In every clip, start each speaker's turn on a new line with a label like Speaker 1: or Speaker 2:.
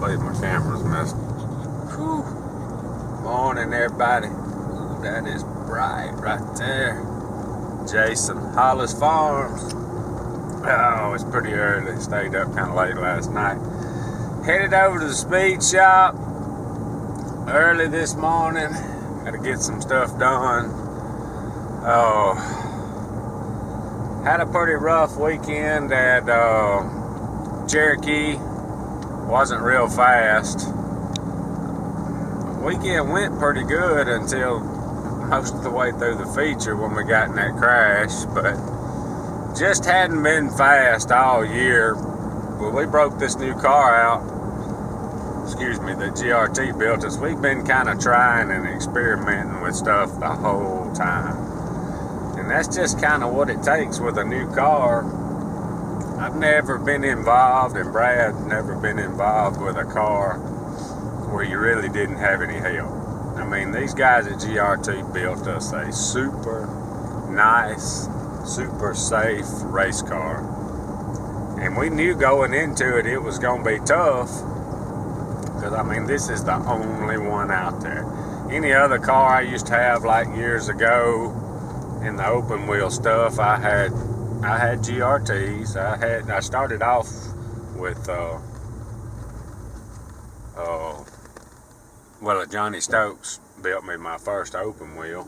Speaker 1: believe my camera's messed. Whew. Morning, everybody. Ooh, that is bright right there. Jason, Hollis Farms. Oh, it's pretty early. Stayed up kind of late last night. Headed over to the speed shop early this morning. Got to get some stuff done. Oh, had a pretty rough weekend at Cherokee. Wasn't real fast. Weekend went pretty good until most of the way through the feature when we got in that crash, but just hadn't been fast all year. Well, we broke this new car out, the GRT built us. We've been kind of trying and experimenting with stuff the whole time, and that's just kind of what it takes with a new car. I've never been involved, and Brad's never been involved with a car where you really didn't have any help. I mean, these guys at GRT built us a super nice, super safe race car. And we knew going into it, it was going to be tough. Because, I mean, this is the only one out there. Any other car I used to have, like years ago, in the open wheel stuff, I had GRTs. I started off with, Johnny Stokes built me my first open wheel,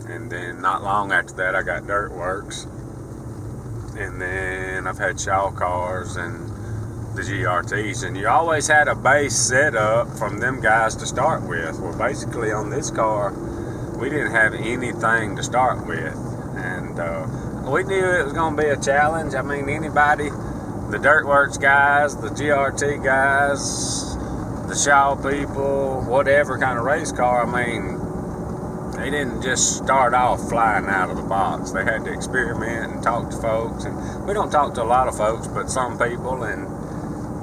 Speaker 1: and then not long after that I got Dirt Works, and then I've had Shaw cars and the GRTs, and you always had a base setup from them guys to start with. Well, basically on this car we didn't have anything to start with, and we knew it was going to be a challenge. I mean, anybody, the Dirt Works guys, the GRT guys, the Shaw people, whatever kind of race car, I mean, they didn't just start off flying out of the box. They had to experiment and talk to folks, and we don't talk to a lot of folks, but some people. And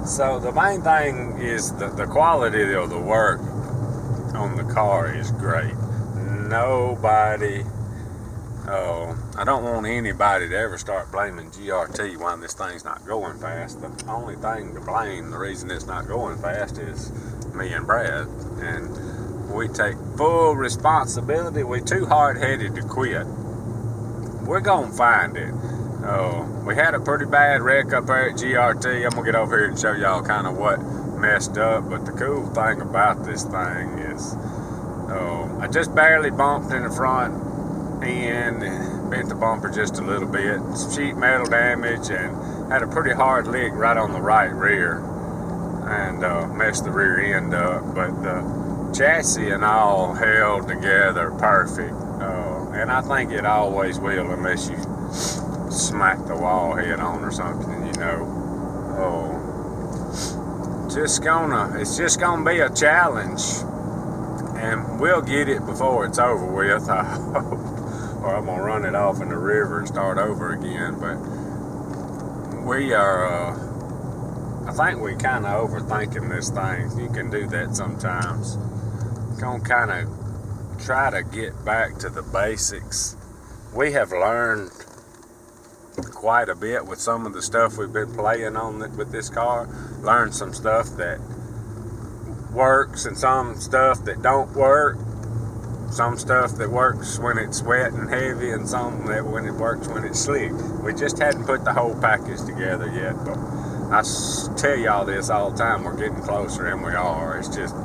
Speaker 1: so the main thing is the quality of the work on the car is great. Nobody, I don't want anybody to ever start blaming GRT when this thing's not going fast. The only thing to blame, the reason it's not going fast, is me and Brad. And we take full responsibility. We're too hard-headed to quit. We're gonna find it. We had a pretty bad wreck up there at GRT. I'm gonna get over here and show y'all kind of what messed up. But the cool thing about this thing is, I just barely bumped in the front end and bent the bumper just a little bit. Some sheet metal damage, and had a pretty hard lick right on the right rear, and messed the rear end up. But the chassis and all held together perfect, and I think it always will, unless you smack the wall head on or something, you know. It's just gonna be a challenge, and we'll get it before it's over with, I hope, or I'm gonna run it off in the river and start over again. But we are, I think we kind of overthinking this thing. You can do that sometimes. Gonna kind of try to get back to the basics. We have learned quite a bit with some of the stuff we've been playing on with this car. Learned some stuff that works and some stuff that don't work. Some stuff that works when it's wet and heavy, and some that when it works when it's slick. We just hadn't put the whole package together yet, but I tell y'all this all the time, we're getting closer, and we are. It's just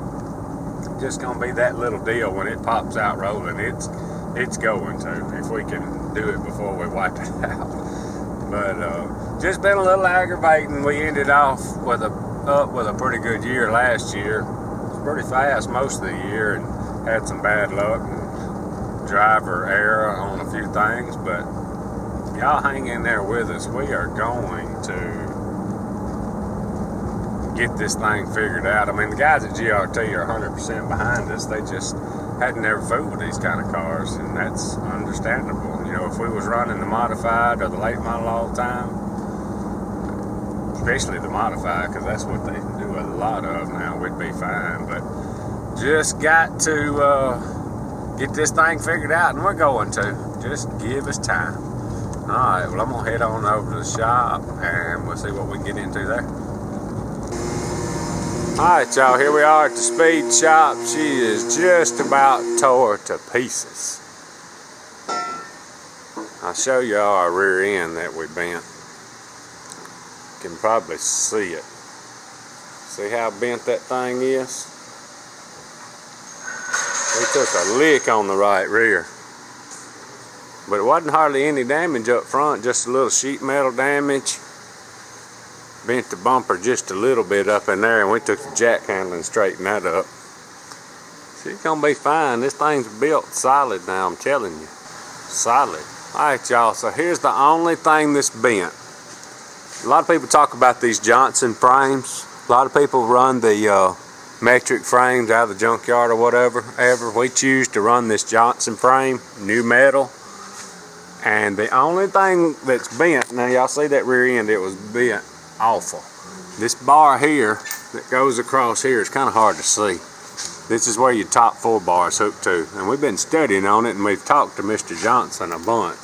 Speaker 1: gonna be that little deal when it pops out rolling. It's going to, if we can do it before we wipe it out. But just been a little aggravating. We ended off with a pretty good year last year. It was pretty fast most of the year, and had some bad luck and driver error on a few things, but y'all hang in there with us. We are going to get this thing figured out. I mean, the guys at GRT are 100% behind us. They just hadn't never fooled with these kind of cars, and that's understandable. You know, if we was running the modified or the late model all the time, especially the modified, because that's what they do a lot of now, we'd be fine. But just got to get this thing figured out, and we're going to. Just give us time. Alright, well, I'm going to head on over to the shop, and we'll see what we can get into there. Alright y'all, here we are at the speed shop. She is just about tore to pieces. I'll show y'all our rear end that we bent. You can probably see it. See how bent that thing is? We took a lick on the right rear. But it wasn't hardly any damage up front, just a little sheet metal damage. Bent the bumper just a little bit up in there, and we took the jack handle and straightened that up. She's gonna be fine. This thing's built solid now, I'm telling you. Solid. Alright y'all, so here's the only thing that's bent. A lot of people talk about these Johnson frames. A lot of people run the metric frames out of the junkyard or whatever. We choose to run this Johnson frame, new metal. And the only thing that's bent, now y'all see that rear end, it was bent awful. This bar here that goes across here is kind of hard to see. This is where your top 4 bars hook to, and we've been studying on it, and we've talked to Mr. Johnson a bunch.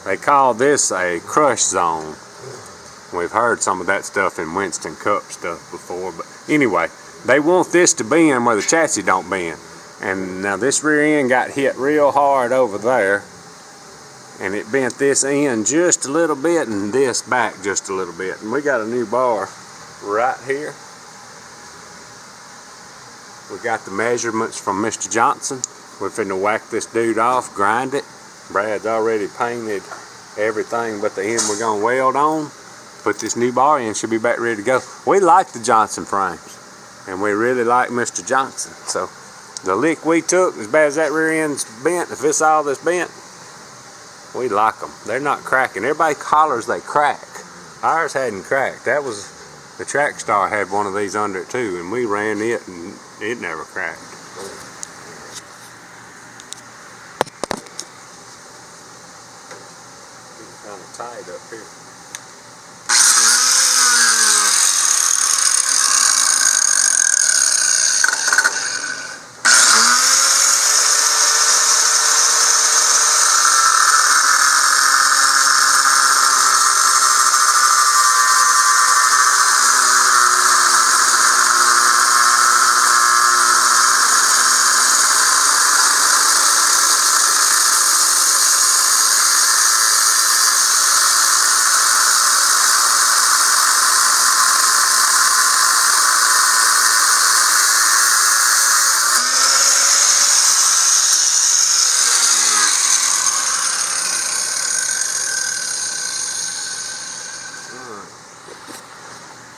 Speaker 1: They call this a crush zone. We've heard some of that stuff in Winston Cup stuff before, but anyway, they want this to bend where the chassis don't bend. And now this rear end got hit real hard over there, and it bent this end just a little bit and this back just a little bit. And we got a new bar right here. We got the measurements from Mr. Johnson. We're finna whack this dude off, grind it. Brad's already painted everything but the end we're gonna weld on. Put this new bar in, should be back ready to go. We like the Johnson frames, and we really like Mr. Johnson. So the lick we took, as bad as that rear end's bent, if it's all that's bent, we like them. They're not cracking. Everybody hollers they crack. Ours hadn't cracked. That was, the Track Star had one of these under it too, and we ran it and it never cracked. It's kind of tight up here.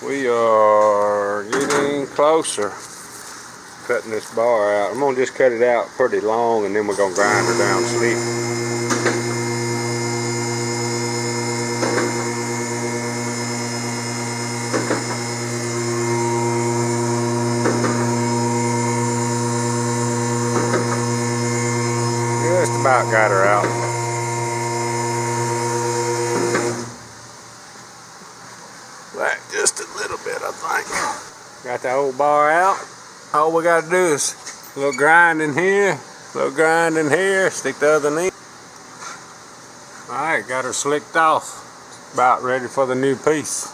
Speaker 1: We are getting closer, cutting this bar out. I'm going to just cut it out pretty long, and then we're going to grind her down slick. Just about got her out. Back just a little bit, I think. Got the old bar out. All we got to do is a little grind in here, a little grind in here, stick the other end. Alright, got her slicked off. About ready for the new piece.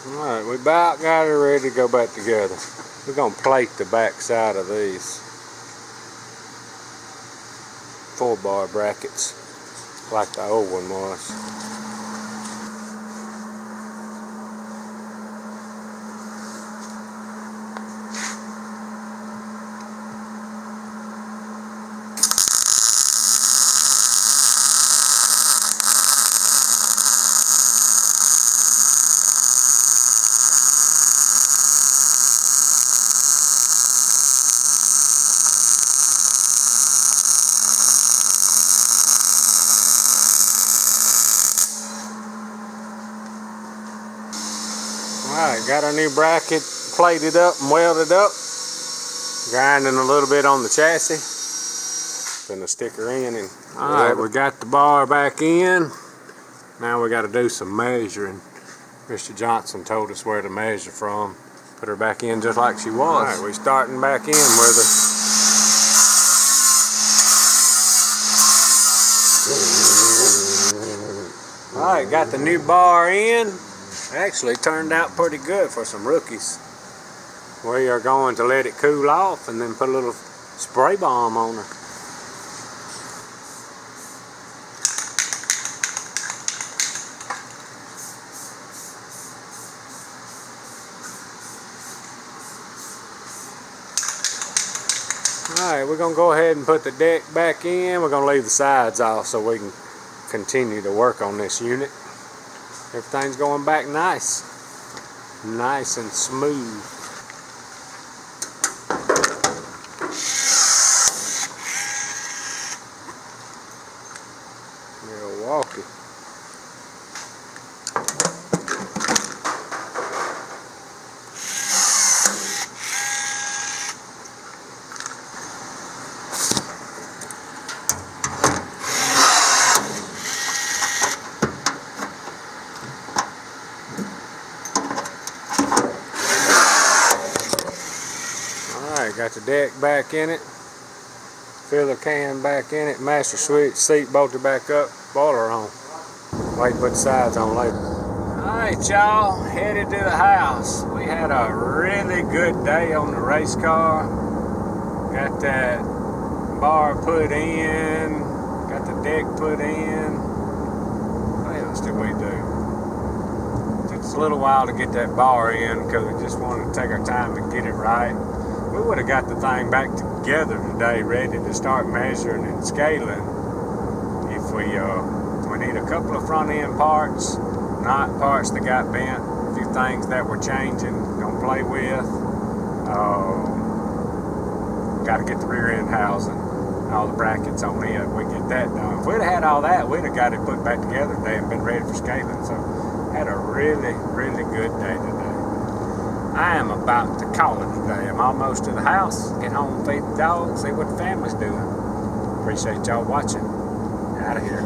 Speaker 1: Alright, we about got her ready to go back together. We're going to plate the back side of these 4-bar brackets like the old one was. Alright, got our new bracket plated up and welded up. Grinding a little bit on the chassis. Putting the sticker in and alright, we got the bar back in. Now we got to do some measuring. Mr. Johnson told us where to measure from. Put her back in just like she was. Alright, we're starting back in where the alright, got the new bar in. Actually turned out pretty good for some rookies. We are going to let it cool off and then put a little spray balm on her. Alright, we're going to go ahead and put the deck back in. We're going to leave the sides off so we can continue to work on this unit. Everything's going back nice. Nice and smooth. Milwaukee. Got the deck back in it, filler can back in it, master switch, seat bolted back up, boiler on. Wait to put the sides on later. Alright y'all, headed to the house. We had a really good day on the race car. Got that bar put in, got the deck put in. What else did we do? Took us a little while to get that bar in because we just wanted to take our time and get it right. We would have got the thing back together today, ready to start measuring and scaling. If we need a couple of front end parts, not parts that got bent, a few things that we're changing, gonna play with. Got to get the rear end housing, all the brackets on it. We get that done. If we'd have had all that, we'd have got it put back together today and been ready for scaling. So, had a really, really good day today. I am about to call it today. I'm almost to the house. Get home, feed the dogs, see what the family's doing. Appreciate y'all watching. Out of here.